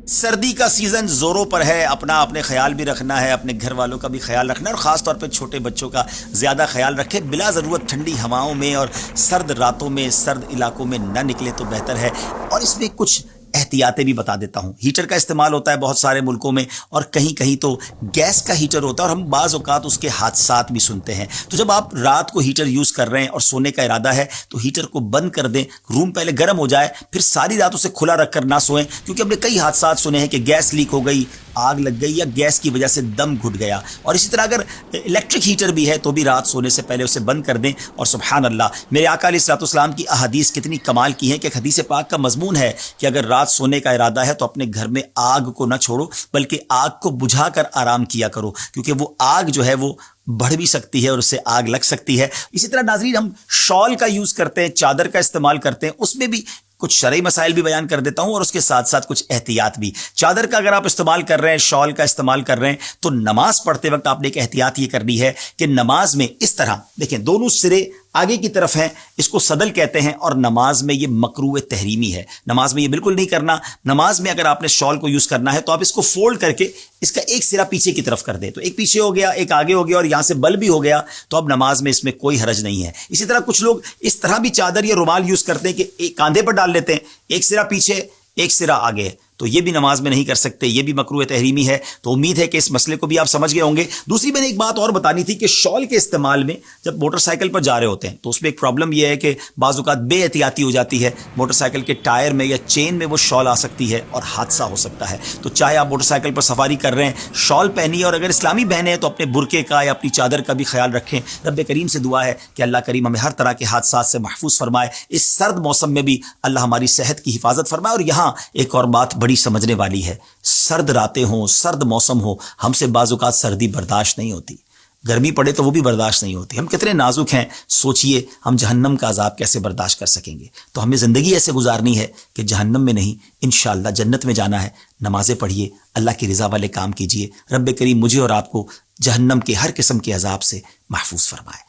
سردی کا سیزن زوروں پر ہے، اپنے خیال بھی رکھنا ہے، اپنے گھر والوں کا بھی خیال رکھنا ہے، اور خاص طور پہ چھوٹے بچوں کا زیادہ خیال رکھیں۔ بلا ضرورت ٹھنڈی ہواؤں میں اور سرد راتوں میں سرد علاقوں میں نہ نکلے تو بہتر ہے۔ اور اس میں کچھ احتیاطیں بھی بتا دیتا ہوں۔ ہیٹر کا استعمال ہوتا ہے بہت سارے ملکوں میں، اور کہیں کہیں تو گیس کا ہیٹر ہوتا ہے، اور ہم بعض اوقات اس کے حادثات بھی سنتے ہیں۔ تو جب آپ رات کو ہیٹر یوز کر رہے ہیں اور سونے کا ارادہ ہے تو ہیٹر کو بند کر دیں، روم پہلے گرم ہو جائے، پھر ساری رات اسے کھلا رکھ کر نہ سوئیں، کیونکہ ہم نے کئی حادثات سنے ہیں کہ گیس لیک ہو گئی، آگ لگ گئی، یا گیس کی وجہ سے دم گھٹ گیا۔ اور اسی طرح اگر الیکٹرک ہیٹر بھی ہے تو بھی رات سونے سے پہلے اسے بند کر دیں۔ اور سبحان اللہ، میرے آقا علیہ الصلوۃ والسلام کی احادیث کتنی کمال کی ہیں کہ حدیث پاک کا مضمون ہے کہ اگر رات سونے کا ارادہ ہے تو اپنے گھر میں آگ کو نہ چھوڑو، بلکہ آگ کو بجھا کر آرام کیا کرو، کیونکہ وہ آگ جو ہے وہ بڑھ بھی سکتی ہے اور اس سے آگ لگ سکتی ہے۔ اسی طرح ناظرین، ہم شال کا یوز کرتے ہیں، چادر کا استعمال کرتے ہیں، اس میں بھی کچھ شرعی مسائل بھی بیان کر دیتا ہوں، اور اس کے ساتھ ساتھ کچھ احتیاط بھی۔ چادر کا اگر آپ استعمال کر رہے ہیں، شال کا استعمال کر رہے ہیں، تو نماز پڑھتے وقت آپ نے ایک احتیاط یہ کرنی ہے کہ نماز میں اس طرح دیکھیں، دونوں سرے آگے کی طرف ہیں، اس کو صدل کہتے ہیں، اور نماز میں یہ مکروہ تحریمی ہے، نماز میں یہ بالکل نہیں کرنا۔ نماز میں اگر آپ نے شال کو یوز کرنا ہے تو آپ اس کو فولڈ کر کے اس کا ایک سرا پیچھے کی طرف کر دیں، تو ایک پیچھے ہو گیا، ایک آگے ہو گیا، اور یہاں سے بل بھی ہو گیا، تو اب نماز میں اس میں کوئی حرج نہیں ہے۔ اسی طرح کچھ لوگ اس طرح بھی چادر یا رومال یوز کرتے ہیں کہ ایک کاندھے پر ڈال لیتے ہیں، ایک سرا پیچھے ایک سرا آگے، تو یہ بھی نماز میں نہیں کر سکتے، یہ بھی مکروہ تحریمی ہے۔ تو امید ہے کہ اس مسئلے کو بھی آپ سمجھ گئے ہوں گے۔ دوسری میں نے ایک بات اور بتانی تھی کہ شال کے استعمال میں جب موٹر سائیکل پر جا رہے ہوتے ہیں تو اس میں ایک پرابلم یہ ہے کہ بعض اوقات بے احتیاطی ہو جاتی ہے، موٹر سائیکل کے ٹائر میں یا چین میں وہ شال آ سکتی ہے اور حادثہ ہو سکتا ہے۔ تو چاہے آپ موٹر سائیکل پر سواری کر رہے ہیں، شال پہنیے، اور اگر اسلامی بہنیں ہیں تو اپنے برقعے کا یا اپنی چادر کا بھی خیال رکھیں۔ رب کریم سے دعا ہے کہ اللہ کریم ہمیں ہر طرح کے حادثات سے محفوظ فرمائے، اس سرد موسم میں بھی اللہ ہماری صحت کی حفاظت فرمائے۔ اور یہاں ایک اور بات بڑی سمجھنے والی ہے، سرد راتیں ہوں، سرد موسم ہو، ہم سے بعض اوقات سردی برداشت نہیں ہوتی، گرمی پڑے تو وہ بھی برداشت نہیں ہوتی۔ ہم کتنے نازک ہیں، سوچئے ہم جہنم کا عذاب کیسے برداشت کر سکیں گے۔ تو ہمیں زندگی ایسے گزارنی ہے کہ جہنم میں نہیں، انشاءاللہ جنت میں جانا ہے۔ نمازیں پڑھیے، اللہ کی رضا والے کام کیجیے، رب کریم مجھے اور آپ کو جہنم کے ہر قسم کے عذاب سے محفوظ فرمائے۔